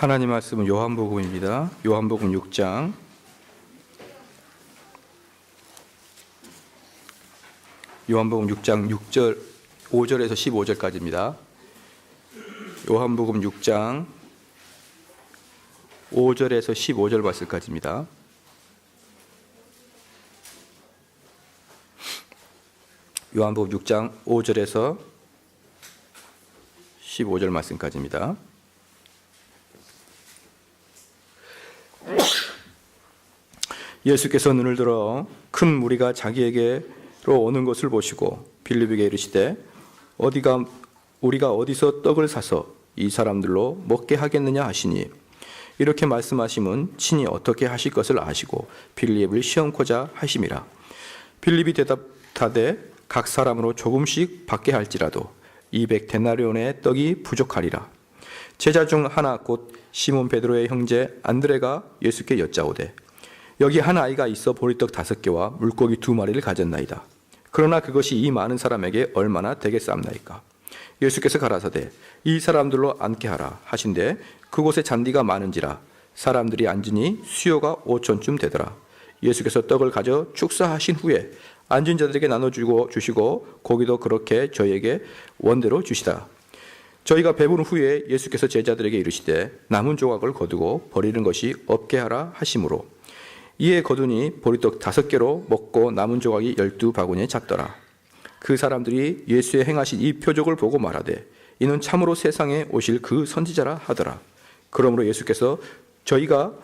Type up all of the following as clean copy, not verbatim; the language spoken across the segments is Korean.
하나님 말씀은 요한복음입니다. 요한복음 6장 요한복음 6장 6절 5절에서 15절까지입니다. 요한복음 6장 5절에서 15절 말씀까지입니다. 요한복음 6장 5절에서 15절 말씀까지입니다. 예수께서 눈을 들어 큰 무리가 자기에게로 오는 것을 보시고 빌립에게 이르시되 우리가 어디서 떡을 사서 이 사람들로 먹게 하겠느냐 하시니, 이렇게 말씀하심은 친히 어떻게 하실 것을 아시고 빌립을 시험코자 하심이라. 빌립이 대답하되 각 사람으로 조금씩 받게 할지라도 200데나리온의 떡이 부족하리라. 제자 중 하나 곧 시몬 베드로의 형제 안드레가 예수께 여짜오되 여기 한 아이가 있어 보리떡 5개와 물고기 2마리를 가졌나이다. 그러나 그것이 이 많은 사람에게 얼마나 되겠사옵나이까. 예수께서 가라사대 이 사람들로 앉게 하라 하신대 그곳에 잔디가 많은지라 사람들이 앉으니 수요가 5천쯤 되더라. 예수께서 떡을 가져 축사하신 후에 앉은 자들에게 나눠주시고 고기도 그렇게 저희에게 원대로 주시다. 저희가 배부른 후에 예수께서 제자들에게 이르시되 남은 조각을 거두고 버리는 것이 없게 하라 하심으로 이에 거두니 보리떡 5개로 먹고 남은 조각이 12바구니에 찼더라. 그 사람들이 예수의 행하신 이 표적을 보고 말하되 이는 참으로 세상에 오실 그 선지자라 하더라. 그러므로 예수께서 저희가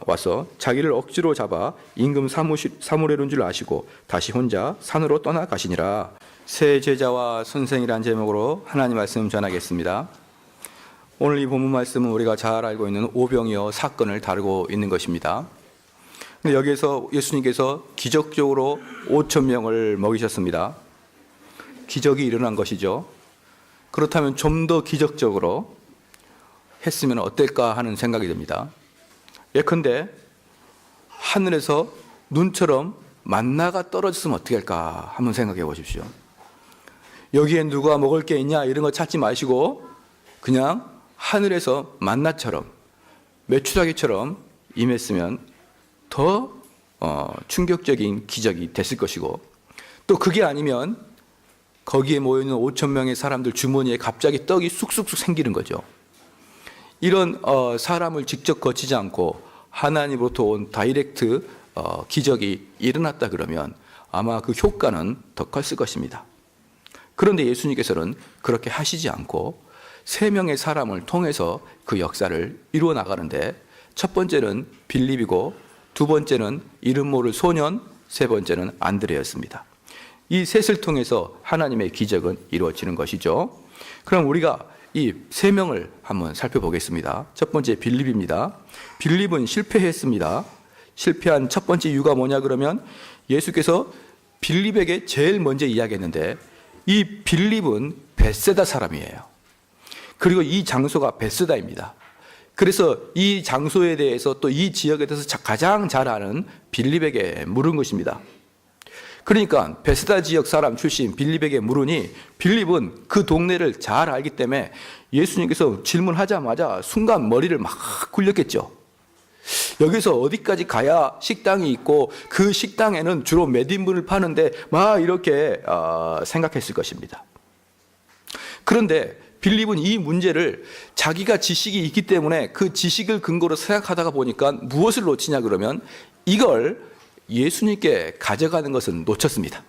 와서 자기를 억지로 잡아 임금 사무엘인 줄 아시고 다시 혼자 산으로 떠나가시니라. 새 제자와 선생이란 제목으로 하나님 말씀 전하겠습니다. 오늘 이 본문 말씀은 우리가 잘 알고 있는 오병이어 사건을 다루고 있는 것입니다. 근데 여기에서 예수님께서 기적적으로 5,000명을 먹이셨습니다. 기적이 일어난 것이죠. 그렇다면 좀 더 기적적으로 했으면 어떨까 하는 생각이 듭니다. 예컨대 하늘에서 눈처럼 만나가 떨어졌으면 어떻게 할까 한번 생각해 보십시오. 여기에 누가 먹을 게 있냐 이런 거 찾지 마시고 그냥 하늘에서 만나처럼 메추라기처럼 임했으면 더 충격적인 기적이 됐을 것이고, 또 그게 아니면 거기에 모여있는 5,000명의 사람들 주머니에 갑자기 떡이 쑥쑥쑥 생기는 거죠. 이런 사람을 직접 거치지 않고 하나님으로부터 온 다이렉트 기적이 일어났다 그러면 아마 그 효과는 더 컸을 것입니다. 그런데 예수님께서는 그렇게 하시지 않고 3명의 사람을 통해서 그 역사를 이루어 나가는데, 첫 번째는 빌립이고 두 번째는 이름 모를 소년, 세 번째는 안드레였습니다. 이 셋을 통해서 하나님의 기적은 이루어지는 것이죠. 그럼 우리가 이 3명을 한번 살펴보겠습니다. 첫 번째 빌립입니다. 빌립은 실패했습니다. 실패한 첫 번째 이유가 뭐냐 그러면 예수께서 빌립에게 제일 먼저 이야기했는데, 이 빌립은 벳세다 사람이에요. 그리고 이 장소가 벳세다입니다. 그래서 이 장소에 대해서 또 이 지역에 대해서 가장 잘 아는 빌립에게 물은 것입니다. 그러니까 벳세다 지역 사람 출신 빌립에게 물으니 빌립은 그 동네를 잘 알기 때문에 예수님께서 질문하자마자 순간 머리를 막 굴렸겠죠. 여기서 어디까지 가야 식당이 있고 그 식당에는 주로 몇 인분을 파는데 막 이렇게 생각했을 것입니다. 그런데 빌립은 이 문제를 자기가 지식이 있기 때문에 그 지식을 근거로 생각하다가 보니까 무엇을 놓치냐 그러면 이걸 예수님께 가져가는 것은 놓쳤습니다.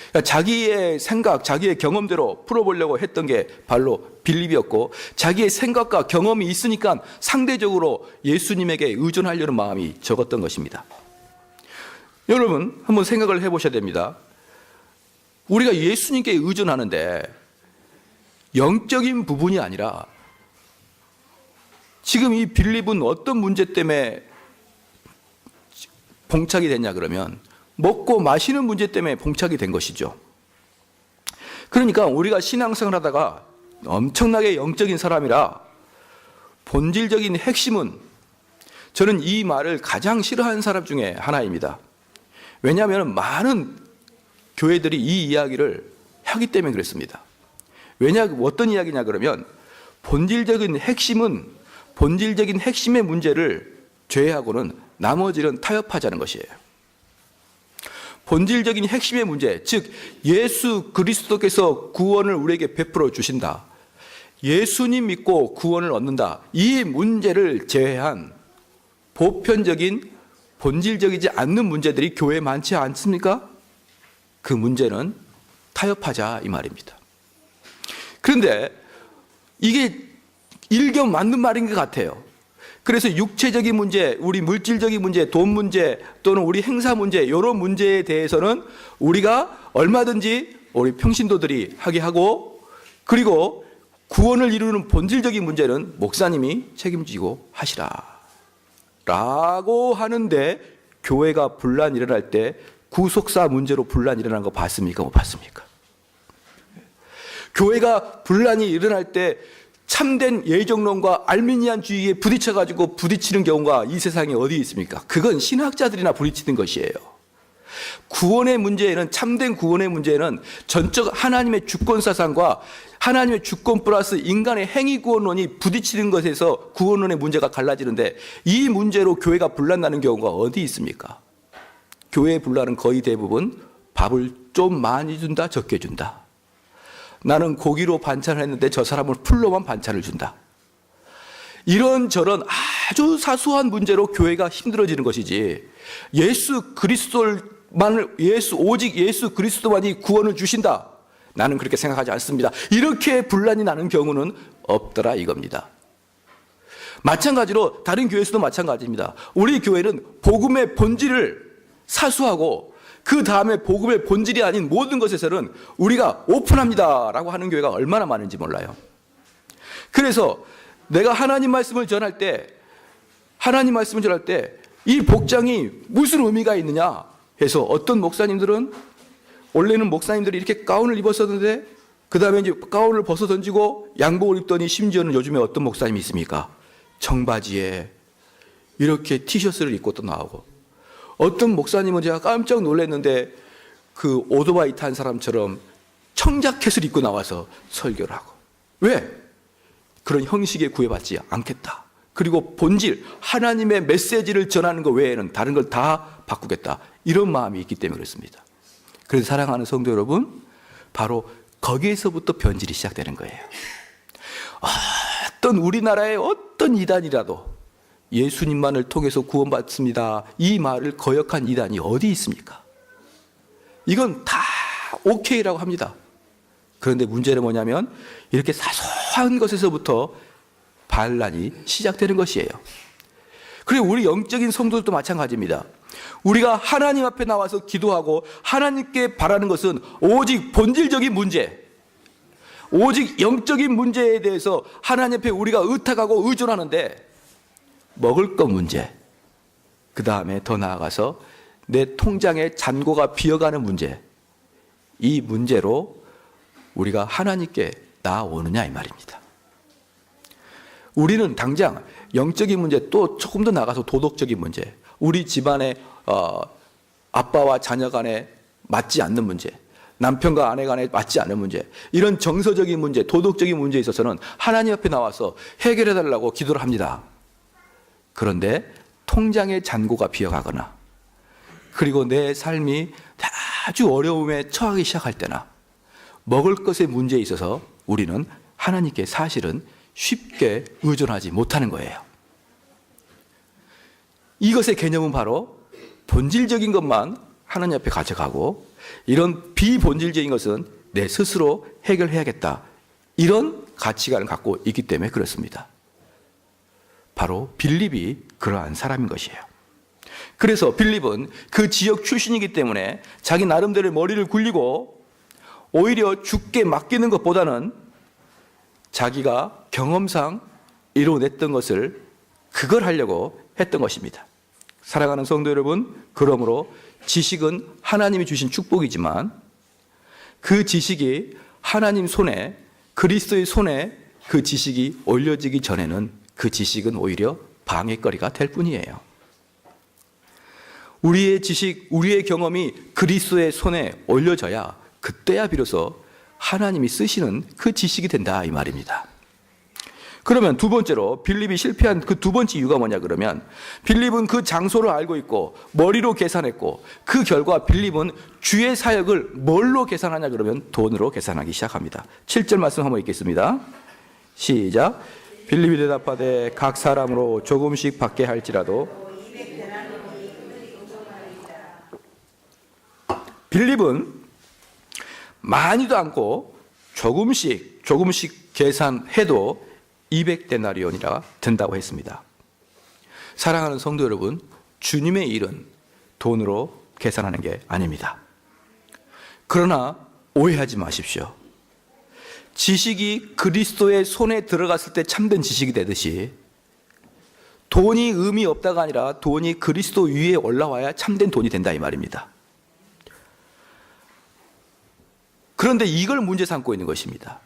그러니까 자기의 생각, 자기의 경험대로 풀어보려고 했던 게 바로 빌립이었고, 자기의 생각과 경험이 있으니까 상대적으로 예수님에게 의존하려는 마음이 적었던 것입니다. 여러분 한번 생각을 해보셔야 됩니다. 우리가 예수님께 의존하는데 영적인 부분이 아니라 지금 이 빌립은 어떤 문제 때문에 봉착이 됐냐 그러면 먹고 마시는 문제 때문에 봉착이 된 것이죠. 그러니까 우리가 신앙생활 하다가 엄청나게 영적인 사람이라 본질적인 핵심은, 저는 이 말을 가장 싫어하는 사람 중에 하나입니다. 왜냐하면 많은 교회들이 이 이야기를 하기 때문에 그랬습니다. 어떤 이야기냐 그러면 본질적인 핵심의 문제를 제외하고는 나머지는 타협하자는 것이에요. 본질적인 핵심의 문제, 즉 예수 그리스도께서 구원을 우리에게 베풀어 주신다, 예수님 믿고 구원을 얻는다, 이 문제를 제외한 보편적인 본질적이지 않는 문제들이 교회에 많지 않습니까? 그 문제는 타협하자 이 말입니다. 그런데 이게 일견 맞는 말인 것 같아요. 그래서 육체적인 문제, 우리 물질적인 문제, 돈 문제 또는 우리 행사 문제, 이런 문제에 대해서는 우리가 얼마든지 우리 평신도들이 하게 하고, 그리고 구원을 이루는 본질적인 문제는 목사님이 책임지고 하시라 라고 하는데, 교회가 분란 일어날 때 구속사 문제로 분란 일어난 거 봤습니까? 못 봤습니까? 교회가 분란이 일어날 때 참된 예정론과 알미니안주의에 부딪히는 경우가 이 세상에 어디 있습니까? 그건 신학자들이나 부딪히는 것이에요. 구원의 문제에는, 참된 구원의 문제에는 전적 하나님의 주권 사상과 하나님의 주권 플러스 인간의 행위 구원론이 부딪히는 것에서 구원론의 문제가 갈라지는데, 이 문제로 교회가 분란나는 경우가 어디 있습니까? 교회의 분란은 거의 대부분 밥을 좀 많이 준다, 적게 준다. 나는 고기로 반찬을 했는데 저 사람은 풀로만 반찬을 준다. 이런저런 아주 사소한 문제로 교회가 힘들어지는 것이지, 오직 예수 그리스도만이 구원을 주신다, 나는 그렇게 생각하지 않습니다, 이렇게 분란이 나는 경우는 없더라 이겁니다. 마찬가지로 다른 교회에서도 마찬가지입니다. 우리 교회는 복음의 본질을 사수하고 그 다음에 복음의 본질이 아닌 모든 것에서는 우리가 오픈합니다 라고 하는 교회가 얼마나 많은지 몰라요. 그래서 내가 하나님 말씀을 전할 때 이 복장이 무슨 의미가 있느냐 해서, 어떤 목사님들은 원래는 목사님들이 이렇게 가운을 입었었는데 그 다음에 이제 가운을 벗어 던지고 양복을 입더니, 심지어는 요즘에 어떤 목사님이 있습니까? 청바지에 이렇게 티셔츠를 입고 또 나오고, 어떤 목사님은 제가 깜짝 놀랐는데 그 오토바이 탄 사람처럼 청자켓을 입고 나와서 설교를 하고. 왜? 그런 형식에 구애받지 않겠다. 그리고 본질, 하나님의 메시지를 전하는 것 외에는 다른 걸 다 바꾸겠다, 이런 마음이 있기 때문에 그렇습니다. 그래서 사랑하는 성도 여러분, 바로 거기에서부터 변질이 시작되는 거예요. 어떤 우리나라의 어떤 이단이라도 예수님만을 통해서 구원받습니다, 이 말을 거역한 이단이 어디 있습니까? 이건 다 오케이라고 합니다. 그런데 문제는 뭐냐면, 이렇게 사소한 것에서부터 반란이 시작되는 것이에요. 그리고 우리 영적인 성도들도 마찬가지입니다. 우리가 하나님 앞에 나와서 기도하고 하나님께 바라는 것은 오직 본질적인 문제, 오직 영적인 문제에 대해서 하나님 앞에 우리가 의탁하고 의존하는데, 먹을 것 문제, 그 다음에 더 나아가서 내 통장에 잔고가 비어가는 문제, 이 문제로 우리가 하나님께 나아오느냐 이 말입니다. 우리는 당장 영적인 문제, 또 조금 더 나가서 도덕적인 문제, 우리 집안의 아빠와 자녀 간에 맞지 않는 문제, 남편과 아내 간에 맞지 않는 문제, 이런 정서적인 문제, 도덕적인 문제에 있어서는 하나님 앞에 나와서 해결해 달라고 기도를 합니다. 그런데 통장의 잔고가 비어가거나, 그리고 내 삶이 아주 어려움에 처하기 시작할 때나, 먹을 것의 문제에 있어서 우리는 하나님께 사실은 쉽게 의존하지 못하는 거예요. 이것의 개념은 바로 본질적인 것만 하나님 앞에 가져가고, 이런 비본질적인 것은 내 스스로 해결해야겠다, 이런 가치관을 갖고 있기 때문에 그렇습니다. 바로 빌립이 그러한 사람인 것이에요. 그래서 빌립은 그 지역 출신이기 때문에 자기 나름대로 머리를 굴리고, 오히려 주께 맡기는 것보다는 자기가 경험상 이뤄냈던 것을, 그걸 하려고 했던 것입니다. 사랑하는 성도 여러분, 그러므로 지식은 하나님이 주신 축복이지만, 그 지식이 하나님 손에, 그리스도의 손에 그 지식이 올려지기 전에는 그 지식은 오히려 방해거리가 될 뿐이에요. 우리의 지식, 우리의 경험이 그리스도의 손에 올려져야 그때야 비로소 하나님이 쓰시는 그 지식이 된다 이 말입니다. 그러면 두 번째로 빌립이 실패한 그 두 번째 이유가 뭐냐 그러면 빌립은 그 장소를 알고 있고 머리로 계산했고 그 결과 빌립은 주의 사역을 뭘로 계산하냐 그러면 돈으로 계산하기 시작합니다. 7절 말씀 한번 읽겠습니다. 시작. 빌립이 대답하되 각 사람으로 조금씩 받게 할지라도. 빌립은 많이도 않고 조금씩 계산해도 200데나리온이라 된다고 했습니다. 사랑하는 성도 여러분, 주님의 일은 돈으로 계산하는 게 아닙니다. 그러나 오해하지 마십시오. 지식이 그리스도의 손에 들어갔을 때 참된 지식이 되듯이 돈이 의미 없다가 아니라 돈이 그리스도 위에 올라와야 참된 돈이 된다 이 말입니다. 그런데 이걸 문제 삼고 있는 것입니다.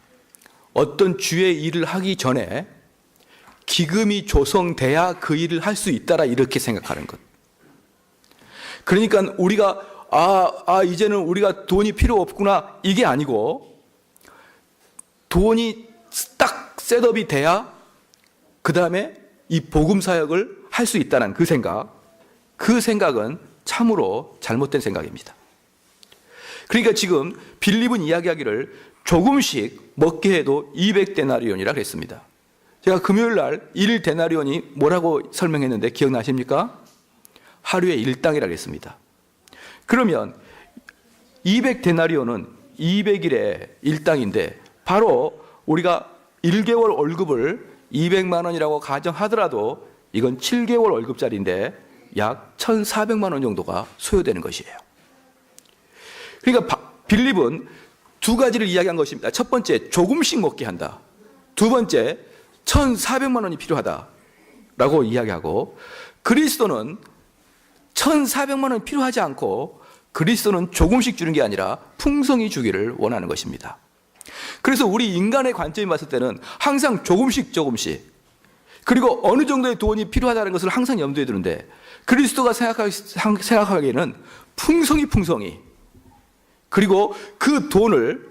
어떤 주의 일을 하기 전에 기금이 조성돼야 그 일을 할 수 있다라 이렇게 생각하는 것. 그러니까 우리가 이제는 우리가 돈이 필요 없구나 이게 아니고 돈이 딱 셋업이 돼야 그 다음에 이 복음 사역을 할 수 있다는 그 생각은 참으로 잘못된 생각입니다. 그러니까 지금 빌립은 이야기하기를 조금씩 먹게 해도 200데나리온이라 그랬습니다. 제가 금요일 날 1데나리온이 뭐라고 설명했는데 기억나십니까? 하루에 1당이라 그랬습니다. 그러면 200데나리온은 200일에 1당인데 바로 우리가 1개월 월급을 200만 원이라고 가정하더라도 이건 7개월 월급짜리인데 약 1,400만 원 정도가 소요되는 것이에요. 그러니까 빌립은 두 가지를 이야기한 것입니다. 첫 번째, 조금씩 먹게 한다. 두 번째, 1,400만 원이 필요하다라고 이야기하고 그리스도는 1,400만 원이 필요하지 않고 그리스도는 조금씩 주는 게 아니라 풍성히 주기를 원하는 것입니다. 그래서 우리 인간의 관점이 봤을 때는 항상 조금씩 그리고 어느 정도의 돈이 필요하다는 것을 항상 염두에 두는데 그리스도가 생각하기에는 풍성히 그리고 그 돈을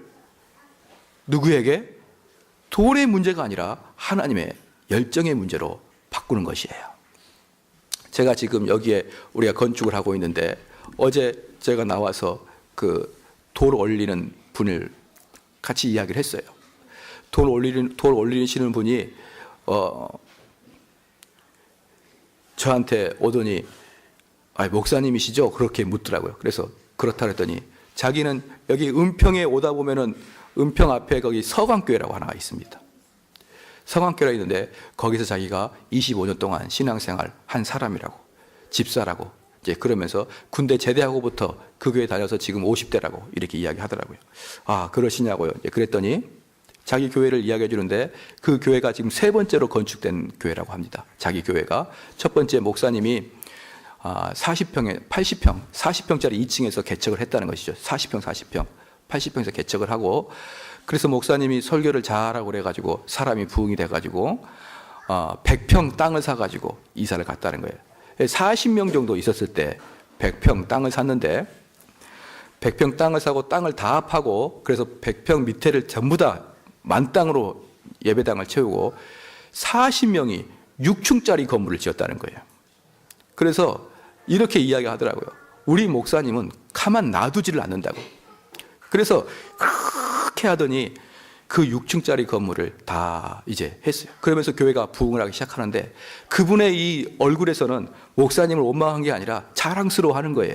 누구에게? 돈의 문제가 아니라 하나님의 열정의 문제로 바꾸는 것이에요. 제가 지금 여기에 우리가 건축을 하고 있는데 어제 제가 나와서 그 돌 올리는 분을 같이 이야기를 했어요. 돌 올리시는 분이 저한테 오더니 목사님이시죠? 그렇게 묻더라고요. 그래서 그렇다 그랬더니 자기는 여기 은평에 오다 보면은 은평 앞에 거기 서광교회라고 하나가 있습니다. 서광교회가 있는데 거기서 자기가 25년 동안 신앙생활 한 사람이라고, 집사라고 이제 그러면서 군대 제대하고부터 그 교회 다녀서 지금 50대라고 이렇게 이야기하더라고요. 그러시냐고요. 그랬더니 자기 교회를 이야기해 주는데 그 교회가 지금 세 번째로 건축된 교회라고 합니다. 자기 교회가 첫 번째 목사님이 40평에 40평짜리 2층에서 개척을 했다는 것이죠. 80평에서 개척을 하고 그래서 목사님이 설교를 잘하고 그래가지고 사람이 부흥이 돼가지고 100평 땅을 사가지고 이사를 갔다는 거예요. 40명 정도 있었을 때 100평 땅을 샀는데 100평 땅을 사고 땅을 다 합하고 그래서 100평 밑에를 전부 다 만땅으로 예배당을 채우고 40명이 6층짜리 건물을 지었다는 거예요. 그래서 이렇게 이야기하더라고요. 우리 목사님은 가만 놔두지를 않는다고. 그래서 그렇게 하더니 그 6층짜리 건물을 다 이제 했어요. 그러면서 교회가 부흥을 하기 시작하는데 그분의 이 얼굴에서는 목사님을 원망한 게 아니라 자랑스러워하는 거예요.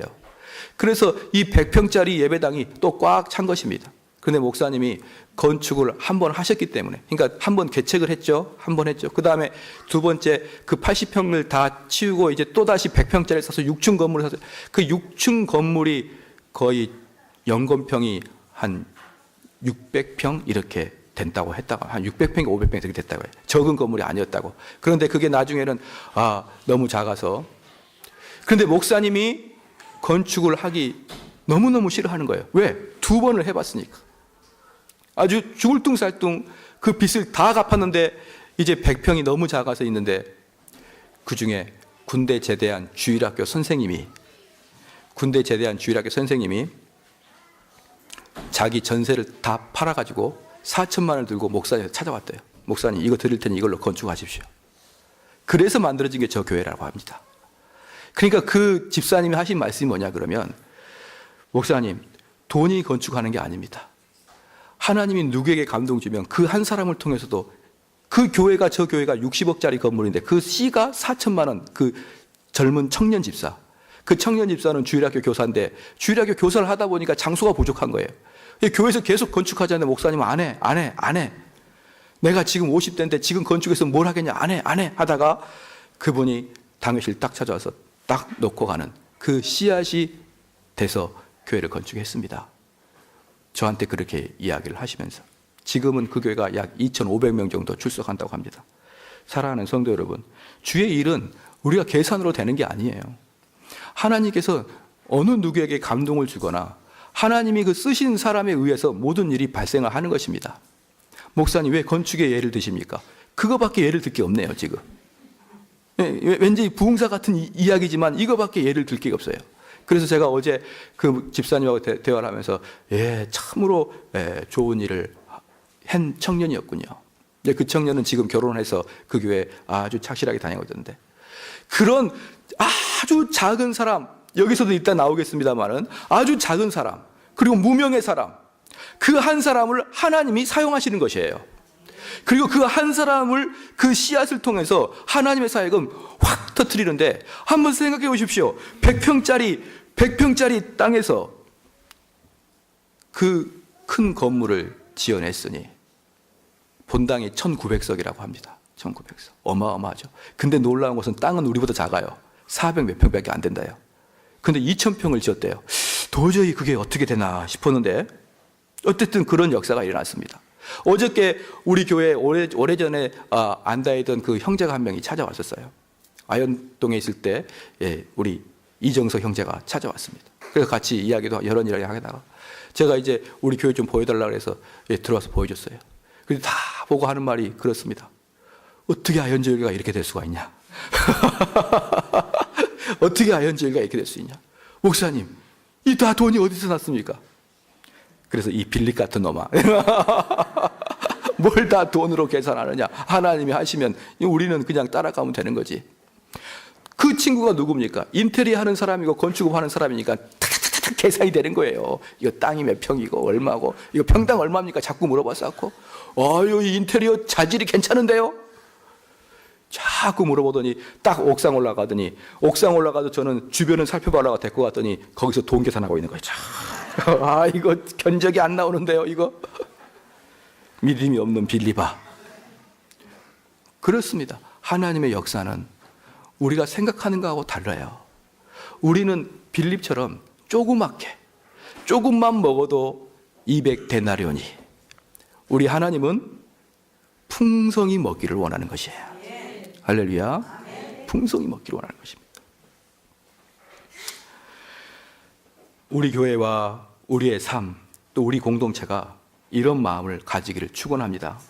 그래서 이 100평짜리 예배당이 또 꽉 찬 것입니다. 그런데 목사님이 건축을 한 번 하셨기 때문에, 그러니까 한 번 개척을 했죠. 한 번 했죠. 그 다음에 두 번째 그 80평을 다 치우고 이제 또 다시 100평짜리를 사서 6층 건물을 사서 그 6층 건물이 거의 연건평이 한 600평 이렇게 된다고 했다고, 한 600평, 500평 이렇게 됐다고 해요. 적은 건물이 아니었다고. 그런데 그게 나중에는 너무 작아서. 그런데 목사님이 건축을 하기 너무너무 싫어하는 거예요. 왜? 두 번을 해봤으니까. 아주 죽을 둥살둥 그 빚을 다 갚았는데 이제 100평이 너무 작아서 있는데 그중에 군대 제대한 주일학교 선생님이 자기 전세를 다 팔아가지고 4천만 원을 들고 목사님을 찾아왔대요. 목사님 이거 드릴 테니 이걸로 건축하십시오. 그래서 만들어진 게 저 교회라고 합니다. 그러니까 그 집사님이 하신 말씀이 뭐냐 그러면, 목사님 돈이 건축하는 게 아닙니다. 하나님이 누구에게 감동 주면 그 한 사람을 통해서도, 그 교회가, 저 교회가 60억짜리 건물인데 그 C가 4천만 원, 그 젊은 청년 집사, 그 청년 집사는 주일학교 교사인데 주일학교 교사를 하다 보니까 장소가 부족한 거예요. 교회에서 계속 건축하자는데 목사님은 안 해. 내가 지금 50대인데 지금 건축해서 뭘 하겠냐, 안 해 하다가 그분이 당회실 딱 찾아와서 딱 놓고 가는 그 씨앗이 돼서 교회를 건축했습니다. 저한테 그렇게 이야기를 하시면서 지금은 그 교회가 약 2,500명 정도 출석한다고 합니다. 사랑하는 성도 여러분, 주의 일은 우리가 계산으로 되는 게 아니에요. 하나님께서 어느 누구에게 감동을 주거나 하나님이 그 쓰신 사람에 의해서 모든 일이 발생을 하는 것입니다. 목사님 왜 건축의 예를 드십니까? 그거밖에 예를 들 게 없네요 지금. 왠지 부흥사 같은 이야기지만 이거밖에 예를 들 게 없어요. 그래서 제가 어제 그 집사님하고 대화를 하면서 참으로 좋은 일을 한 청년이었군요. 그 청년은 지금 결혼해서 그 교회 아주 착실하게 다니고 있던데, 그런 아주 작은 사람, 여기서도 이따 나오겠습니다만은 아주 작은 사람, 그리고 무명의 사람, 그 한 사람을 하나님이 사용하시는 것이에요. 그리고 그 한 사람을, 그 씨앗을 통해서 하나님의 사역은 확 터뜨리는데, 한번 생각해 보십시오. 100평짜리 땅에서 그 큰 건물을 지어냈으니 본당이 1900석이라고 합니다. 1900석. 어마어마하죠. 근데 놀라운 것은 땅은 우리보다 작아요. 400 몇 평밖에 안 된다요. 근데 2000평을 지었대요. 도저히 그게 어떻게 되나 싶었는데 어쨌든 그런 역사가 일어났습니다. 어저께 우리 교회에 오래전에 안다이던 그 형제가 한 명이 찾아왔었어요. 아현동에 있을 때 우리 이정석 형제가 찾아왔습니다. 그래서 같이 이야기도 여러 이야기 하다가 제가 이제 우리 교회 좀 보여달라고 해서 들어와서 보여줬어요. 그래서 다 보고 하는 말이 그렇습니다. 어떻게 아현절교가 이렇게 될 수가 있냐? 어떻게 아현절교가 이렇게 될 수 있냐? 목사님, 이 다 돈이 어디서 났습니까? 그래서 이 빌립 같은 놈아, 뭘 다 돈으로 계산하느냐? 하나님이 하시면 우리는 그냥 따라가면 되는 거지. 그 친구가 누굽니까? 인테리어 하는 사람이고 건축업 하는 사람이니까 탁탁탁 계산이 되는 거예요. 이거 땅이 몇 평이고 얼마고, 이거 평당 얼마입니까? 자꾸 물어봤었고, 이 인테리어 자질이 괜찮은데요? 자꾸 물어보더니 딱 옥상 올라가더니, 옥상 올라가도 저는 주변을 살펴보려고 데리고 갔더니 거기서 돈 계산하고 있는 거예요. 이거 견적이 안 나오는데요, 이거. 믿음이 없는 빌리바. 그렇습니다. 하나님의 역사는 우리가 생각하는 거하고 달라요. 우리는 빌립처럼 조그맣게, 조금만 먹어도 200데나리온이, 우리 하나님은 풍성히 먹기를 원하는 것이에요. 할렐루야. 풍성히 먹기를 원하는 것입니다. 우리 교회와 우리의 삶, 또 우리 공동체가 이런 마음을 가지기를 축원합니다.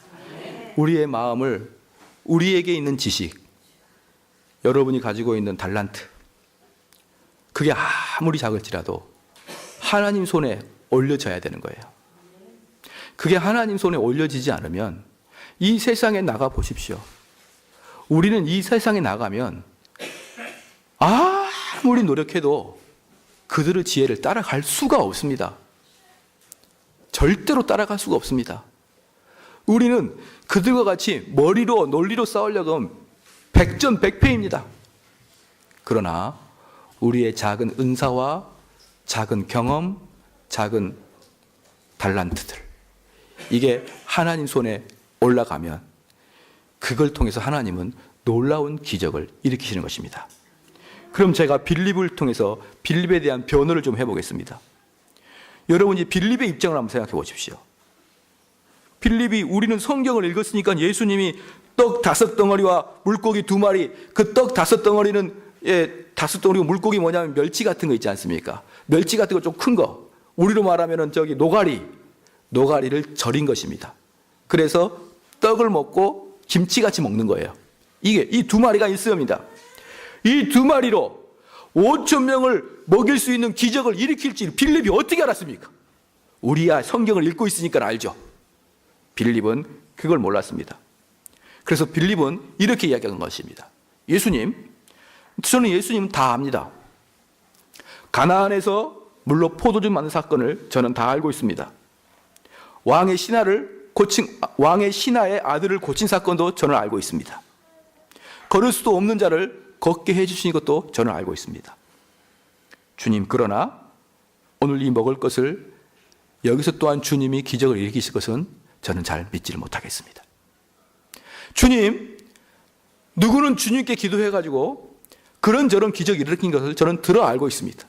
우리의 마음을, 우리에게 있는 지식, 여러분이 가지고 있는 달란트, 그게 아무리 작을지라도 하나님 손에 올려져야 되는 거예요. 그게 하나님 손에 올려지지 않으면 이 세상에 나가 보십시오. 우리는 이 세상에 나가면 아무리 노력해도 그들의 지혜를 따라갈 수가 없습니다. 절대로 따라갈 수가 없습니다. 우리는 그들과 같이 머리로 논리로 싸우려고 하면 백전백패입니다. 그러나 우리의 작은 은사와 작은 경험, 작은 달란트들, 이게 하나님 손에 올라가면 그걸 통해서 하나님은 놀라운 기적을 일으키시는 것입니다. 그럼 제가 빌립을 통해서 빌립에 대한 변호를 좀 해보겠습니다. 여러분이 빌립의 입장을 한번 생각해 보십시오. 빌립이, 우리는 성경을 읽었으니까 예수님이 떡 5덩어리와 물고기 2마리, 그 떡 5덩어리는 5덩어리고 물고기 뭐냐면 멸치 같은 거 있지 않습니까? 멸치 같은 거 좀 큰 거, 우리로 말하면 노가리를 절인 것입니다. 그래서 떡을 먹고 김치같이 먹는 거예요. 이게 이 2마리가 있습니다. 이 2마리로 5,000명을 먹일 수 있는 기적을 일으킬지 빌립이 어떻게 알았습니까? 우리야 성경을 읽고 있으니까 알죠. 빌립은 그걸 몰랐습니다. 그래서 빌립은 이렇게 이야기한 것입니다. 예수님, 저는 예수님 다 압니다. 가나안에서 물로 포도주 만든 사건을 저는 다 알고 있습니다. 왕의 신하의 아들을 고친 사건도 저는 알고 있습니다. 걸을 수도 없는 자를 걷게 해주신 것도 저는 알고 있습니다. 주님, 그러나 오늘 이 먹을 것을 여기서 또한 주님이 기적을 일으키실 것은 저는 잘 믿지를 못하겠습니다. 주님, 누구는 주님께 기도해가지고 그런저런 기적을 일으킨 것을 저는 들어 알고 있습니다.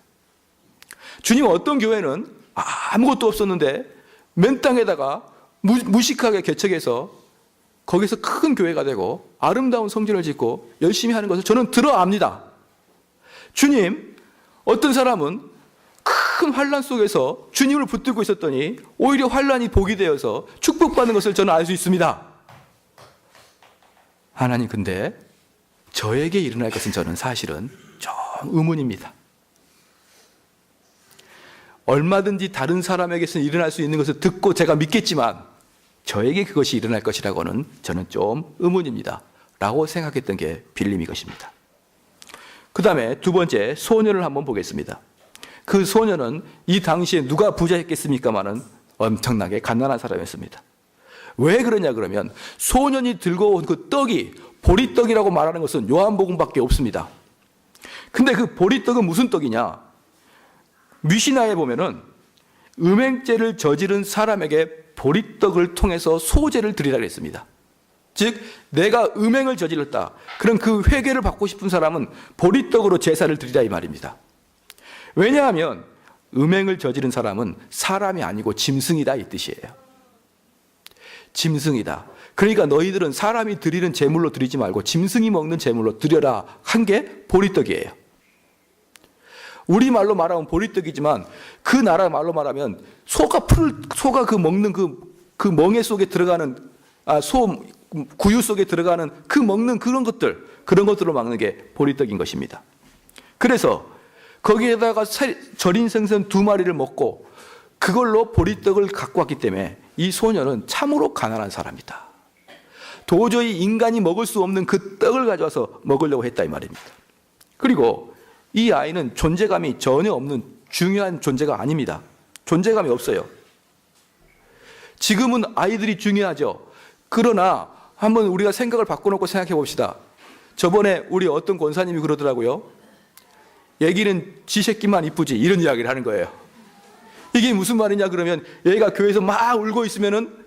주님, 어떤 교회는 아무것도 없었는데 맨 땅에다가 무식하게 개척해서 거기서 큰 교회가 되고 아름다운 성전을 짓고 열심히 하는 것을 저는 들어 압니다. 주님, 어떤 사람은 큰 환난 속에서 주님을 붙들고 있었더니 오히려 환난이 복이 되어서 축복받는 것을 저는 알 수 있습니다. 하나님, 근데 저에게 일어날 것은 저는 사실은 좀 의문입니다. 얼마든지 다른 사람에게서 일어날 수 있는 것을 듣고 제가 믿겠지만 저에게 그것이 일어날 것이라고는 저는 좀 의문입니다. 라고 생각했던 게 빌립이 것입니다. 그 다음에 두 번째, 소년을 한번 보겠습니다. 그 소년은 이 당시에 누가 부자였겠습니까마는 엄청나게 가난한 사람이었습니다. 왜 그러냐 그러면 소년이 들고 온 그 떡이 보리떡이라고 말하는 것은 요한복음밖에 없습니다. 근데 그 보리떡은 무슨 떡이냐? 미시나에 보면은 음행죄를 저지른 사람에게 보리떡을 통해서 소제를 드리라고 했습니다. 즉 내가 음행을 저질렀다. 그럼 그 회개를 받고 싶은 사람은 보리떡으로 제사를 드리라 이 말입니다. 왜냐하면 음행을 저지른 사람은 사람이 아니고 짐승이다 이 뜻이에요. 짐승이다. 그러니까 너희들은 사람이 드리는 제물로 드리지 말고 짐승이 먹는 제물로 드려라 한 게 보리떡이에요. 우리말로 말하면 보리떡이지만 그 나라 말로 말하면 소가 그 먹는 그 멍에 속에 들어가는 소 구유 속에 들어가는 그 먹는 그런 것들로 먹는 게 보리떡인 것입니다. 그래서 거기에다가 절인 생선 2마리를 먹고 그걸로 보리떡을 갖고 왔기 때문에 이 소녀는 참으로 가난한 사람이다. 도저히 인간이 먹을 수 없는 그 떡을 가져와서 먹으려고 했다 이 말입니다. 그리고 이 아이는 존재감이 전혀 없는 중요한 존재가 아닙니다. 존재감이 없어요. 지금은 아이들이 중요하죠. 그러나 한번 우리가 생각을 바꿔놓고 생각해 봅시다. 저번에 우리 어떤 권사님이 그러더라고요. 얘기는 지 새끼만 이쁘지 이런 이야기를 하는 거예요. 이게 무슨 말이냐 그러면 얘가 교회에서 막 울고 있으면은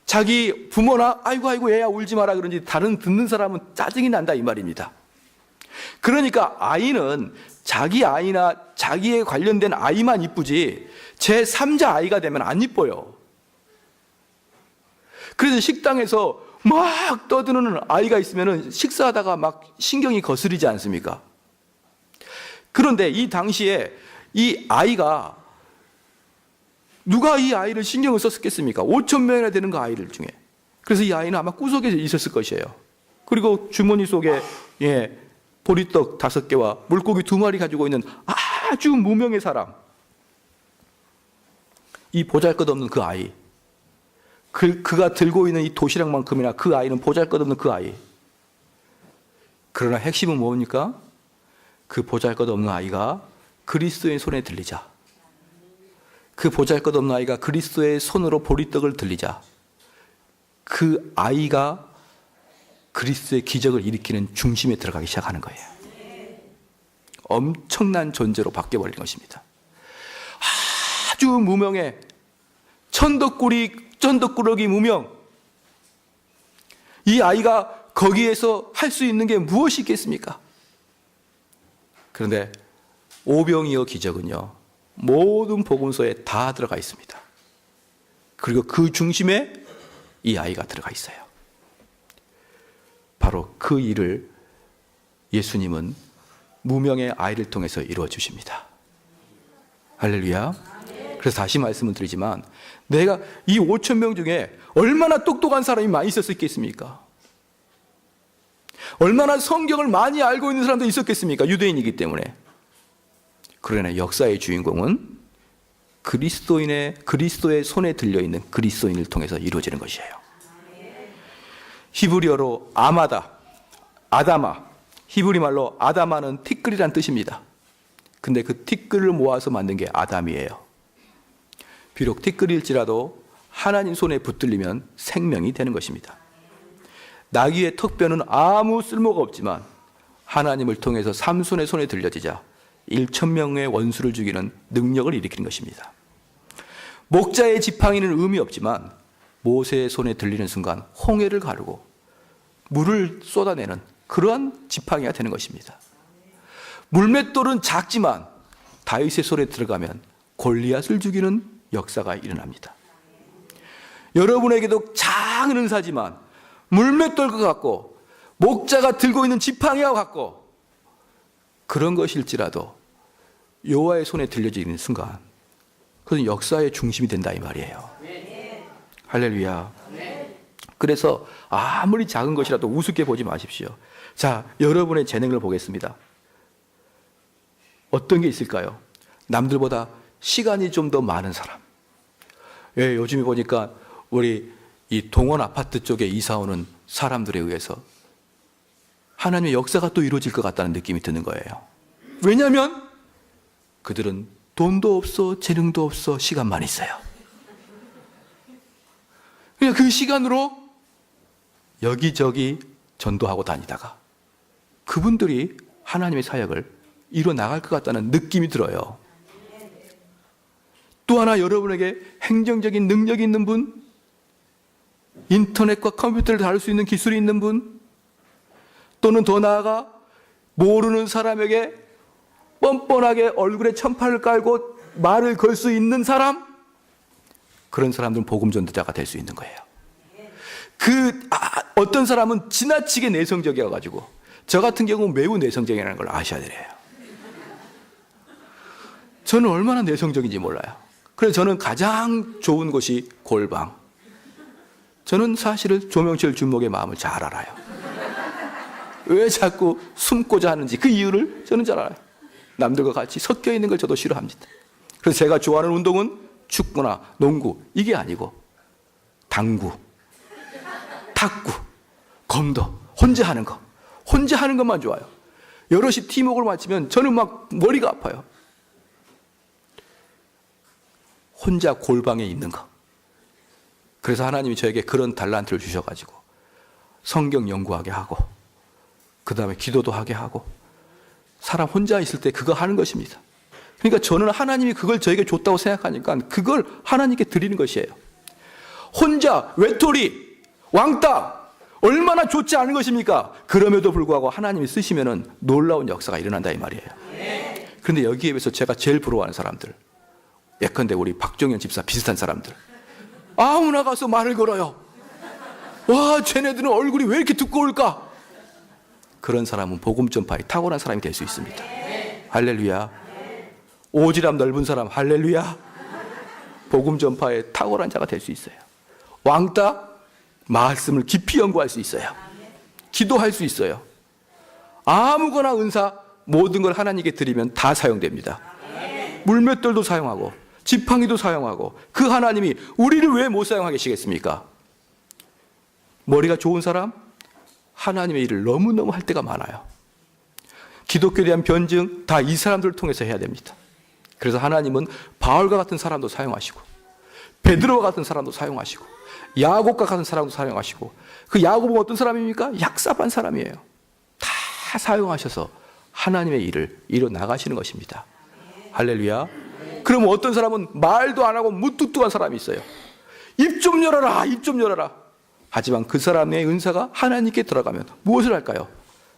자기 부모나 아이고 얘야 울지 마라 그런지 다른 듣는 사람은 짜증이 난다 이 말입니다. 그러니까 아이는 자기 아이나 자기에 관련된 아이만 이쁘지 제3자 아이가 되면 안 이뻐요. 그래서 식당에서 막 떠드는 아이가 있으면 식사하다가 막 신경이 거스리지 않습니까? 그런데 이 당시에 이 아이가 누가 이 아이를 신경을 썼겠습니까? 5,000명이나 되는 그 아이들 중에. 그래서 이 아이는 아마 구석에 있었을 것이에요. 그리고 주머니 속에 보리떡 5개와 물고기 2마리 가지고 있는 아주 무명의 사람. 이 보잘것없는 그 아이. 그가 들고 있는 이 도시락만큼이나 그 아이는 보잘것없는 그 아이. 그러나 핵심은 뭡니까? 그 보잘것없는 아이가 그리스도의 손에 들리자. 그 보잘것없는 아이가 그리스도의 손으로 보리떡을 들리자. 그 아이가 그리스도의 기적을 일으키는 중심에 들어가기 시작하는 거예요. 엄청난 존재로 바뀌어버린 것입니다. 아주 무명해. 천덕꾸러기 무명. 이 아이가 거기에서 할 수 있는 게 무엇이 있겠습니까? 그런데 오병이어 기적은요, 모든 복음서에 다 들어가 있습니다. 그리고 그 중심에 이 아이가 들어가 있어요. 바로 그 일을 예수님은 무명의 아이를 통해서 이루어 주십니다. 할렐루야. 그래서 다시 말씀을 드리지만 내가 이 5,000명 중에 얼마나 똑똑한 사람이 많이 있었겠습니까? 얼마나 성경을 많이 알고 있는 사람도 있었겠습니까? 유대인이기 때문에. 그러나 역사의 주인공은 그리스도의 손에 들려있는 그리스도인을 통해서 이루어지는 것이에요. 히브리어로 아마다, 아다마, 히브리 말로 아다마는 티끌이란 뜻입니다. 근데 그 티끌을 모아서 만든 게 아담이에요. 비록 티끌일지라도 하나님 손에 붙들리면 생명이 되는 것입니다. 나귀의 턱뼈는 아무 쓸모가 없지만 하나님을 통해서 삼손의 손에 들려지자 1,000명의 원수를 죽이는 능력을 일으키는 것입니다. 목자의 지팡이는 의미 없지만 모세의 손에 들리는 순간 홍해를 가르고 물을 쏟아내는 그러한 지팡이가 되는 것입니다. 물맷돌은 작지만 다윗의 손에 들어가면 골리앗을 죽이는 역사가 일어납니다. 여러분에게도 작은 은사지만 물맷돌과 같고 목자가 들고 있는 지팡이와 같고 그런 것일지라도 여호와의 손에 들려지는 순간 그것은 역사의 중심이 된다 이 말이에요. 할렐루야. 그래서 아무리 작은 것이라도 우습게 보지 마십시오. 자, 여러분의 재능을 보겠습니다. 어떤 게 있을까요? 남들보다 시간이 좀 더 많은 사람. 예, 요즘에 보니까 우리 이 동원 아파트 쪽에 이사 오는 사람들에 의해서 하나님의 역사가 또 이루어질 것 같다는 느낌이 드는 거예요. 왜냐하면 그들은 돈도 없어, 재능도 없어, 시간만 있어요. 그냥 그 시간으로 여기저기 전도하고 다니다가 그분들이 하나님의 사역을 이뤄 나갈 것 같다는 느낌이 들어요. 또 하나 여러분에게 행정적인 능력이 있는 분, 인터넷과 컴퓨터를 다룰 수 있는 기술이 있는 분, 또는 더 나아가 모르는 사람에게 뻔뻔하게 얼굴에 천팔을 깔고 말을 걸 수 있는 사람, 그런 사람들은 복음 전도자가 될 수 있는 거예요. 어떤 사람은 지나치게 내성적이어가지고 저 같은 경우는 매우 내성적이라는 걸 아셔야 돼요. 저는 얼마나 내성적인지 몰라요. 그래서 저는 가장 좋은 곳이 골방. 저는 사실은 조명철 주목의 마음을 잘 알아요. 왜 자꾸 숨고자 하는지 그 이유를 저는 잘 알아요. 남들과 같이 섞여 있는 걸 저도 싫어합니다. 그래서 제가 좋아하는 운동은 축구나 농구 이게 아니고 당구, 탁구, 검도 혼자 하는 거. 혼자 하는 것만 좋아요. 여럿이 팀워크를 맞추면 저는 막 머리가 아파요. 혼자 골방에 있는 거. 그래서 하나님이 저에게 그런 달란트를 주셔가지고 성경 연구하게 하고 그 다음에 기도도 하게 하고 사람 혼자 있을 때 그거 하는 것입니다. 그러니까 저는 하나님이 그걸 저에게 줬다고 생각하니까 그걸 하나님께 드리는 것이에요. 혼자 외톨이 왕따 얼마나 좋지 않은 것입니까? 그럼에도 불구하고 하나님이 쓰시면은 놀라운 역사가 일어난다 이 말이에요. 그런데 여기에 비해서 제가 제일 부러워하는 사람들, 예컨대 우리 박종현 집사 비슷한 사람들, 아무나 가서 말을 걸어요. 와, 쟤네들은 얼굴이 왜 이렇게 두꺼울까? 그런 사람은 복음 전파에 탁월한 사람이 될 수 있습니다. 할렐루야. 오지랖 넓은 사람, 할렐루야. 복음 전파에 탁월한 자가 될 수 있어요. 왕따, 말씀을 깊이 연구할 수 있어요. 기도할 수 있어요. 아무거나 은사, 모든 걸 하나님께 드리면 다 사용됩니다. 물맷돌도 사용하고 지팡이도 사용하고 그 하나님이 우리를 왜 못 사용하게 하시겠습니까? 머리가 좋은 사람, 하나님의 일을 너무너무 할 때가 많아요. 기독교에 대한 변증 다 이 사람들을 통해서 해야 됩니다. 그래서 하나님은 바울과 같은 사람도 사용하시고 베드로와 같은 사람도 사용하시고 야곱과 같은 사람도 사용하시고 그 야곱은 어떤 사람입니까? 약삽한 사람이에요. 다 사용하셔서 하나님의 일을 이뤄 나가시는 것입니다. 할렐루야. 그럼 어떤 사람은 말도 안 하고 무뚝뚝한 사람이 있어요. 입 좀 열어라, 입 좀 열어라. 하지만 그 사람의 은사가 하나님께 들어가면 무엇을 할까요?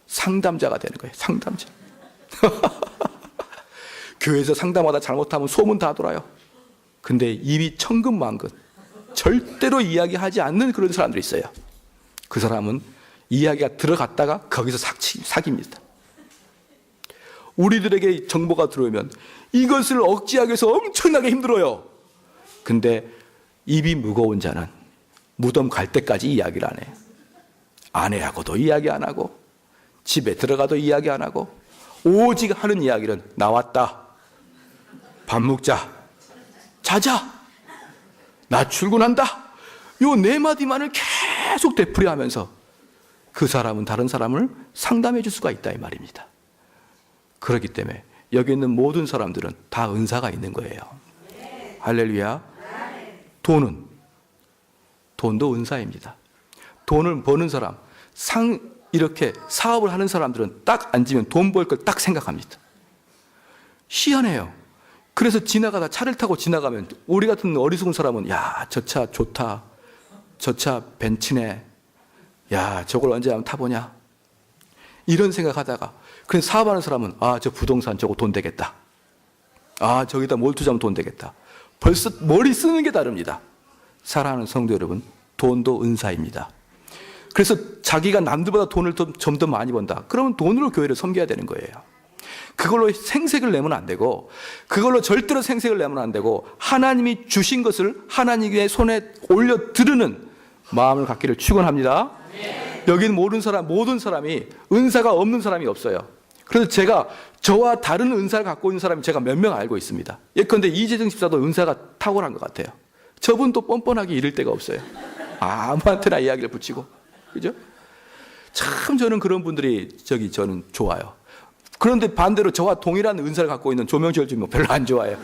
상담자가 되는 거예요. 상담자. 교회에서 상담하다 잘못하면 소문 다 돌아요. 근데 입이 천근만근 절대로 이야기하지 않는 그런 사람들이 있어요. 그 사람은 이야기가 들어갔다가 거기서 사깁니다. 우리들에게 정보가 들어오면 이것을 억제하기 위해서 엄청나게 힘들어요. 근데 입이 무거운 자는 무덤 갈 때까지 이야기를 안 해요. 아내하고도 이야기 안 하고 집에 들어가도 이야기 안 하고 오직 하는 이야기는 나왔다, 밥 먹자, 자자, 나 출근한다, 요 네 마디만을 계속 되풀이하면서 그 사람은 다른 사람을 상담해 줄 수가 있다 이 말입니다. 그렇기 때문에 여기 있는 모든 사람들은 다 은사가 있는 거예요. 할렐루야. 돈도 은사입니다. 돈을 버는 사람, 이렇게 사업을 하는 사람들은 딱 앉으면 돈 벌 걸 딱 생각합니다. 희한해요. 그래서 지나가다 차를 타고 지나가면 우리 같은 어리석은 사람은 야, 저 차 좋다. 저 차 벤츠네. 야, 저걸 언제 한번 타보냐. 이런 생각하다가 그래서 사업하는 사람은 아, 저 부동산 저거 돈 되겠다. 아, 저기다 뭘 투자하면 돈 되겠다. 벌써 머리 쓰는 게 다릅니다. 사랑하는 성도 여러분, 돈도 은사입니다. 그래서 자기가 남들보다 돈을 좀 더 많이 번다. 그러면 돈으로 교회를 섬겨야 되는 거예요. 그걸로 생색을 내면 안 되고, 그걸로 절대로 생색을 내면 안 되고, 하나님이 주신 것을 하나님의 손에 올려 드리는 마음을 갖기를 축원합니다. 여기는 모든 사람이 은사가 없는 사람이 없어요. 그래서 제가 저와 다른 은사를 갖고 있는 사람이 제가 몇 명 알고 있습니다. 예컨대 이재정 집사도 은사가 탁월한 것 같아요. 저분도 뻔뻔하게 이럴 데가 없어요. 아무한테나 이야기를 붙이고, 그죠? 참 저는 그런 분들이 저는 좋아요. 그런데 반대로 저와 동일한 은사를 갖고 있는 조명철 주님 별로 안 좋아해요.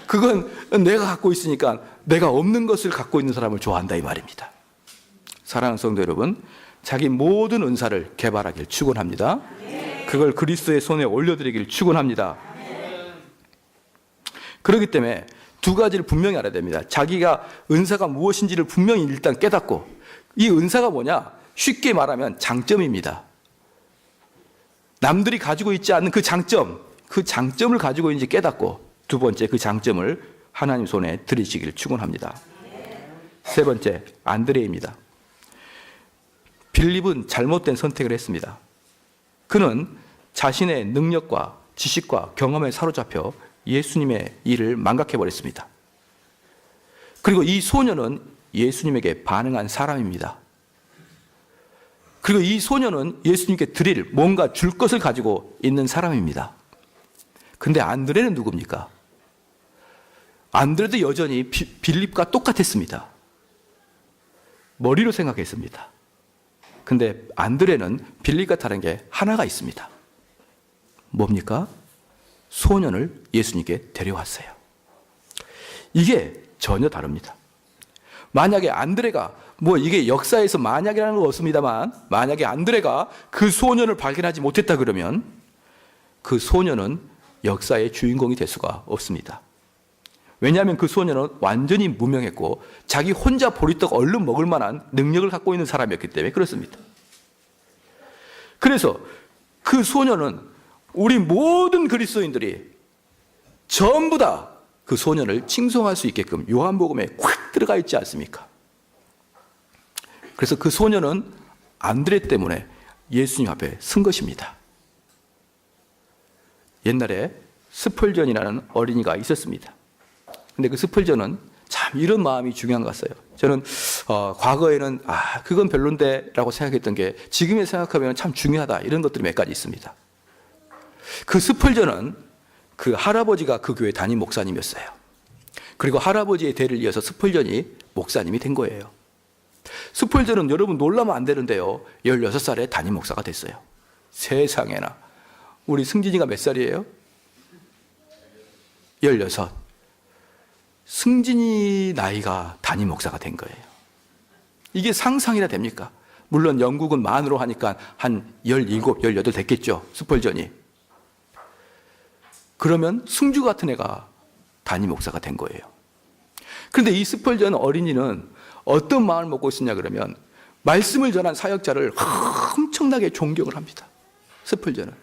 그건 내가 갖고 있으니까 내가 없는 것을 갖고 있는 사람을 좋아한다 이 말입니다. 사랑하는 성도 여러분, 자기 모든 은사를 개발하길 축원합니다. 그걸 그리스도의 손에 올려드리길 축원합니다. 그렇기 때문에 두 가지를 분명히 알아야 됩니다. 자기가 은사가 무엇인지를 분명히 일단 깨닫고, 이 은사가 뭐냐? 쉽게 말하면 장점입니다. 남들이 가지고 있지 않는 그 장점을 가지고 있는지 깨닫고, 두 번째 그 장점을 하나님 손에 들이시길 축원합니다. 세 번째, 안드레입니다. 빌립은 잘못된 선택을 했습니다. 그는 자신의 능력과 지식과 경험에 사로잡혀 예수님의 일을 망각해버렸습니다. 그리고 이 소녀는 예수님에게 반응한 사람입니다. 그리고 이 소녀는 예수님께 드릴 뭔가 줄 것을 가지고 있는 사람입니다. 근데 안드레는 누굽니까? 안드레도 여전히 빌립과 똑같았습니다. 머리로 생각했습니다. 근데 안드레는 빌립과 다른 게 하나가 있습니다. 뭡니까? 소년을 예수님께 데려왔어요. 이게 전혀 다릅니다. 만약에 안드레가 이게 역사에서 만약이라는 건 없습니다만, 만약에 안드레가 그 소년을 발견하지 못했다 그러면 그 소년은 역사의 주인공이 될 수가 없습니다. 왜냐하면 그 소년은 완전히 무명했고 자기 혼자 보리떡 얼른 먹을 만한 능력을 갖고 있는 사람이었기 때문에 그렇습니다. 그래서 그 소년은 우리 모든 그리스도인들이 전부 다 그 소년을 칭송할 수 있게끔 요한복음에 콱 들어가 있지 않습니까? 그래서 그 소년은 안드레 때문에 예수님 앞에 선 것입니다. 옛날에 스펄전이라는 어린이가 있었습니다. 근데 그 스펄전은 참 이런 마음이 중요한 것 같아요. 저는 과거에는 그건 별론데 라고 생각했던 게 지금에 생각하면 참 중요하다 이런 것들이 몇 가지 있습니다. 그 스펄전은 그 할아버지가 그 교회 담임 목사님이었어요. 그리고 할아버지의 대를 이어서 스펄전이 목사님이 된 거예요. 스펄전은 여러분 놀라면 안 되는데요, 16살에 담임 목사가 됐어요. 세상에나. 우리 승진이가 몇 살이에요? 16. 승진이 나이가 담임 목사가 된 거예요. 이게 상상이나 됩니까? 물론 영국은 만으로 하니까 한 17, 18 됐겠죠, 스펄전이. 그러면 승주 같은 애가 담임 목사가 된 거예요. 그런데 이 스펄전 어린이는 어떤 마음을 먹고 있었냐 그러면 말씀을 전한 사역자를 엄청나게 존경을 합니다. 스펄전은.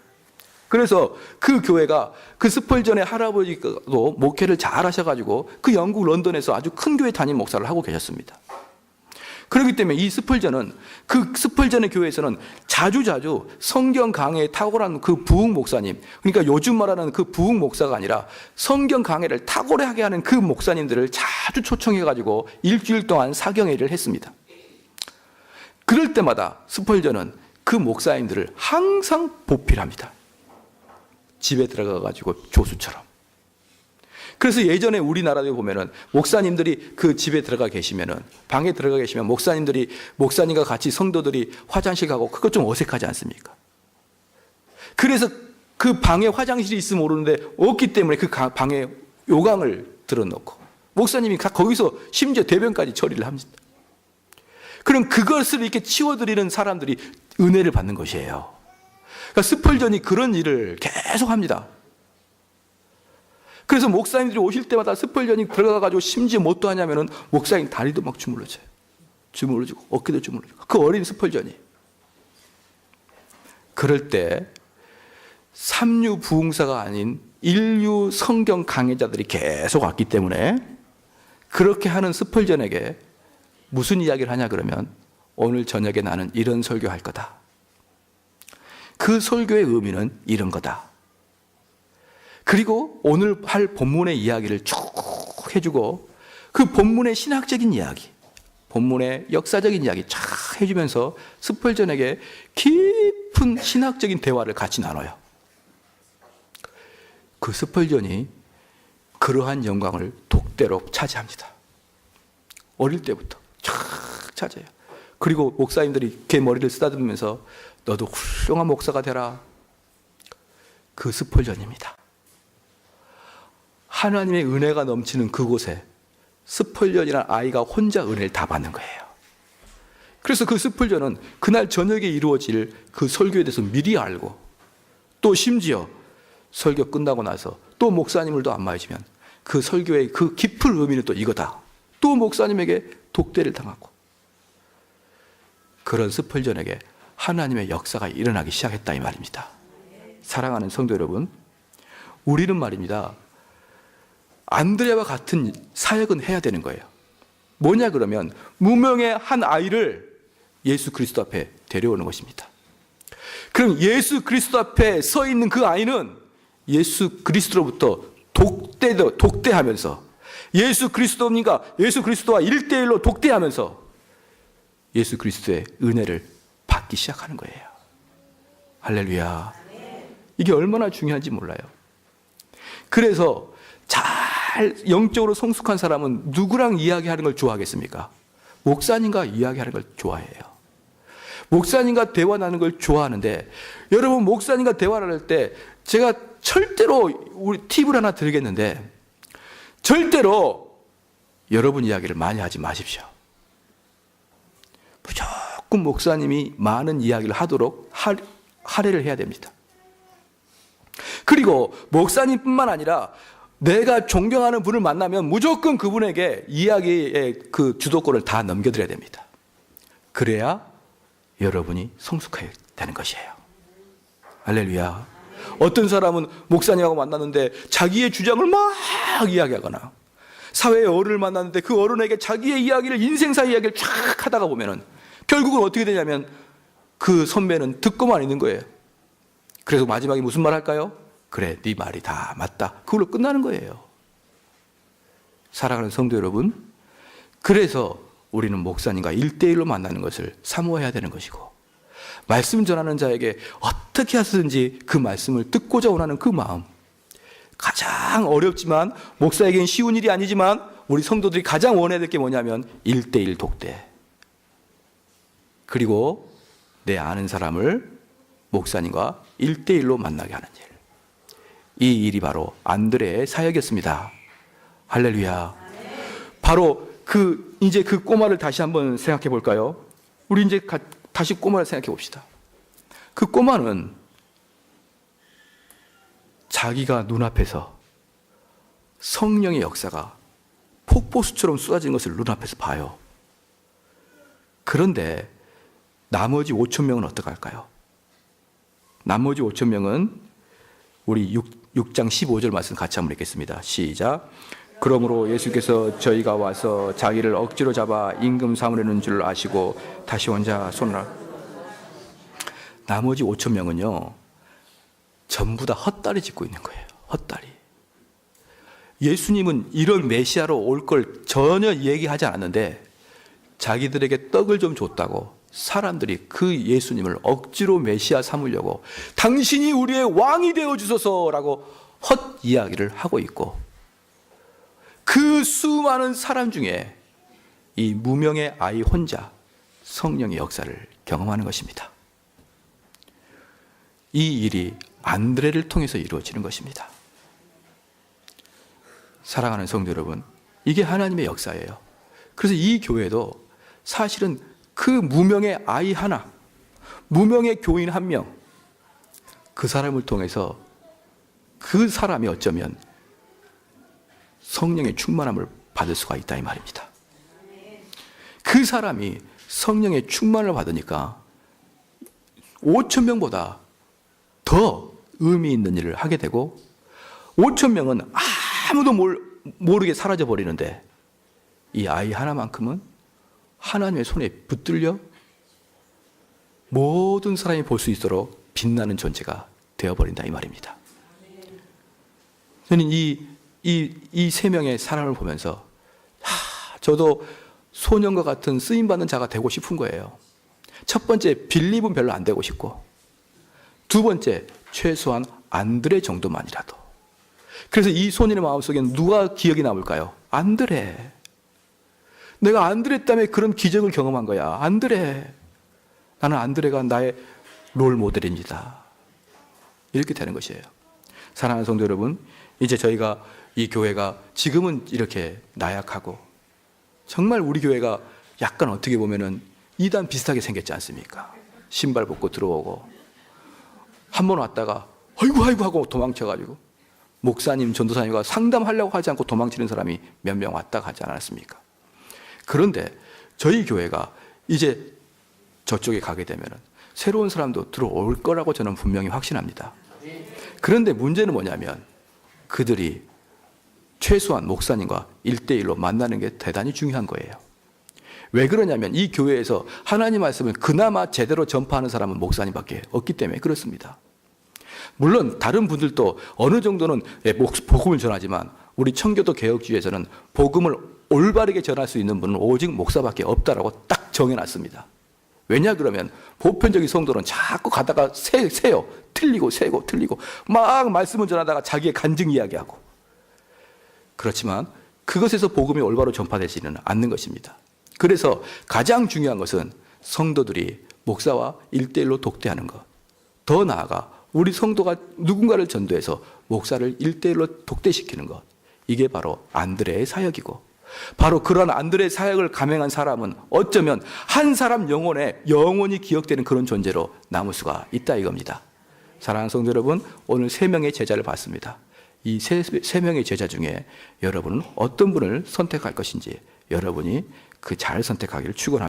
그래서 그 교회가 그 스펄전의 할아버지도 목회를 잘 하셔가지고 그 영국 런던에서 아주 큰 교회 담임 목사를 하고 계셨습니다. 그렇기 때문에 이 스펄전은 그 스펄전의 교회에서는 자주 성경 강해에 탁월한 그 부흥 목사님, 그러니까 요즘 말하는 그 부흥 목사가 아니라 성경 강해를 탁월하게 하는 그 목사님들을 자주 초청해가지고 일주일 동안 사경회를 했습니다. 그럴 때마다 스펄전은 그 목사님들을 항상 보필합니다. 집에 들어가가지고 조수처럼. 그래서 예전에 우리나라에 보면은 목사님들이 그 집에 들어가 계시면은, 방에 들어가 계시면 목사님과 같이 성도들이 화장실 가고, 그거 좀 어색하지 않습니까? 그래서 그 방에 화장실이 있으면 모르는데 없기 때문에 그 방에 요강을 들어놓고 목사님이 거기서 심지어 대변까지 처리를 합니다. 그럼 그것을 이렇게 치워드리는 사람들이 은혜를 받는 것이에요. 그러니까 스펄전이 그런 일을 계속 합니다. 그래서 목사님들이 오실 때마다 스펄전이 들어가가지고 심지어 뭐 또 하냐면은 목사님 다리도 막 주물러줘요. 주물러주고 어깨도 주물러주고. 그 어린 스펄전이. 그럴 때 삼류 부흥사가 아닌 인류 성경 강해자들이 계속 왔기 때문에 그렇게 하는 스펄전에게 무슨 이야기를 하냐 그러면, 오늘 저녁에 나는 이런 설교할 거다. 그 설교의 의미는 이런 거다. 그리고 오늘 할 본문의 이야기를 쭉 해주고, 그 본문의 신학적인 이야기, 본문의 역사적인 이야기 쫙 해주면서 스펄전에게 깊은 신학적인 대화를 같이 나눠요. 그 스펄전이 그러한 영광을 독대로 차지합니다. 어릴 때부터 쫙 차지해요. 그리고 목사님들이 걔 머리를 쓰다듬으면서 너도 훌륭한 목사가 되라. 그 스펄전입니다. 하나님의 은혜가 넘치는 그곳에 스펄전이라는 아이가 혼자 은혜를 다 받는 거예요. 그래서 그 스펄전은 그날 저녁에 이루어질 그 설교에 대해서 미리 알고, 또 심지어 설교 끝나고 나서 또 목사님을 또 안마해주면 그 설교의 그 깊은 의미는 또 이거다. 또 목사님에게 독대를 당하고, 그런 스펄전에게 하나님의 역사가 일어나기 시작했다 이 말입니다. 사랑하는 성도 여러분, 우리는 말입니다, 안드레와 같은 사역은 해야 되는 거예요. 뭐냐 그러면 무명의 한 아이를 예수 그리스도 앞에 데려오는 것입니다. 그럼 예수 그리스도 앞에 서 있는 그 아이는 예수 그리스도로부터 독대하면서, 예수 그리스도님과 예수 그리스도와 1대1로 독대하면서 예수 그리스도의 은혜를 받기 시작하는 거예요. 할렐루야. 이게 얼마나 중요한지 몰라요. 그래서 잘 영적으로 성숙한 사람은 누구랑 이야기하는 걸 좋아하겠습니까? 목사님과 이야기하는 걸 좋아해요. 목사님과 대화 나누는 걸 좋아하는데, 여러분 목사님과 대화를 할 때 제가 절대로 우리 팁을 하나 드리겠는데, 절대로 여러분 이야기를 많이 하지 마십시오. 무조건 목사님이 많은 이야기를 하도록 할애를 해야 됩니다. 그리고 목사님뿐만 아니라 내가 존경하는 분을 만나면 무조건 그분에게 이야기의 그 주도권을 다 넘겨드려야 됩니다. 그래야 여러분이 성숙해야 되는 것이에요. 할렐루야. 어떤 사람은 목사님하고 만났는데 자기의 주장을 막 이야기하거나, 사회의 어른을 만났는데 그 어른에게 자기의 이야기를, 인생사 이야기를 쫙 하다가 보면은 결국은 어떻게 되냐면 그 선배는 듣고만 있는 거예요. 그래서 마지막에 무슨 말 할까요? 그래, 네 말이 다 맞다. 그걸로 끝나는 거예요. 사랑하는 성도 여러분, 그래서 우리는 목사님과 1대1로 만나는 것을 사모해야 되는 것이고, 말씀 전하는 자에게 어떻게 하든지 그 말씀을 듣고자 원하는 그 마음, 가장 어렵지만 목사에게는 쉬운 일이 아니지만 우리 성도들이 가장 원해야 될 게 뭐냐면 1대1 독대, 그리고 내 아는 사람을 목사님과 1대1로 만나게 하는 일. 이 일이 바로 안드레의 사역이었습니다. 할렐루야. 바로 이제 그 꼬마를 다시 한번 생각해 볼까요? 우리 이제 다시 꼬마를 생각해 봅시다. 그 꼬마는 자기가 눈앞에서 성령의 역사가 폭포수처럼 쏟아지는 것을 눈앞에서 봐요. 그런데 나머지 5천 명은 어떡할까요? 나머지 5천 명은 우리 6장 15절 말씀 같이 한번 읽겠습니다. 시작. 그러므로 예수께서 저희가 와서 자기를 억지로 잡아 임금 삼으려는 줄 아시고 다시 혼자 손을 나머지 5천 명은요, 전부 다 헛다리 짚고 있는 거예요. 헛다리. 예수님은 이런 메시아로 올 걸 전혀 얘기하지 않았는데 자기들에게 떡을 좀 줬다고 사람들이 그 예수님을 억지로 메시아 삼으려고 당신이 우리의 왕이 되어 주소서라고 헛 이야기를 하고 있고, 그 수많은 사람 중에 이 무명의 아이 혼자 성령의 역사를 경험하는 것입니다. 이 일이 안드레를 통해서 이루어지는 것입니다. 사랑하는 성도 여러분, 이게 하나님의 역사예요. 그래서 이 교회도 사실은 그 무명의 아이 하나, 무명의 교인 한 명, 그 사람을 통해서 그 사람이 어쩌면 성령의 충만함을 받을 수가 있다 이 말입니다. 그 사람이 성령의 충만을 받으니까 5천 명보다 더 의미 있는 일을 하게 되고 5천 명은 아무도 모르게 사라져 버리는데 이 아이 하나만큼은 하나님의 손에 붙들려 모든 사람이 볼 수 있도록 빛나는 존재가 되어버린다 이 말입니다. 저는 이 세 명의 사람을 보면서 저도 소년과 같은 쓰임받는 자가 되고 싶은 거예요. 첫 번째, 빌립은 별로 안 되고 싶고, 두 번째, 최소한 안드레 정도만이라도. 그래서 이 소년의 마음속에는 누가 기억이 남을까요? 안드레. 내가 안드레 때문에 그런 기적을 경험한 거야. 안드레. 나는 안드레가 나의 롤 모델입니다. 이렇게 되는 것이에요. 사랑하는 성도 여러분, 이제 저희가 이 교회가 지금은 이렇게 나약하고 정말 우리 교회가 약간 어떻게 보면은 이단 비슷하게 생겼지 않습니까? 신발 벗고 들어오고 한 번 왔다가 아이고 하고 도망쳐가지고 목사님, 전도사님과 상담하려고 하지 않고 도망치는 사람이 몇 명 왔다 가지 않았습니까? 그런데 저희 교회가 이제 저쪽에 가게 되면은 새로운 사람도 들어올 거라고 저는 분명히 확신합니다. 그런데 문제는 뭐냐면 그들이 최소한 목사님과 1대1로 만나는 게 대단히 중요한 거예요. 왜 그러냐면 이 교회에서 하나님 말씀을 그나마 제대로 전파하는 사람은 목사님밖에 없기 때문에 그렇습니다. 물론 다른 분들도 어느 정도는 복음을 전하지만 우리 청교도 개혁주의에서는 복음을 올바르게 전할 수 있는 분은 오직 목사밖에 없다라고 딱 정해놨습니다. 왜냐 그러면 보편적인 성도는 자꾸 가다가 세요. 틀리고 세고 틀리고 막 말씀을 전하다가 자기의 간증 이야기하고, 그렇지만 그것에서 복음이 올바로 전파되지는 않는 것입니다. 그래서 가장 중요한 것은 성도들이 목사와 1대1로 독대하는 것. 더 나아가 우리 성도가 누군가를 전도해서 목사를 1대1로 독대시키는 것. 이게 바로 안드레의 사역이고, 바로 그런 안드레의 사역을 감행한 사람은 어쩌면 한 사람 영혼에 영원히 기억되는 그런 존재로 남을 수가 있다 이겁니다. 사랑하는 성도 여러분, 오늘 3명의 제자를 봤습니다. 이 세 명의 제자 중에 여러분은 어떤 분을 선택할 것인지 여러분이 그 잘 선택하기를 축원합니다.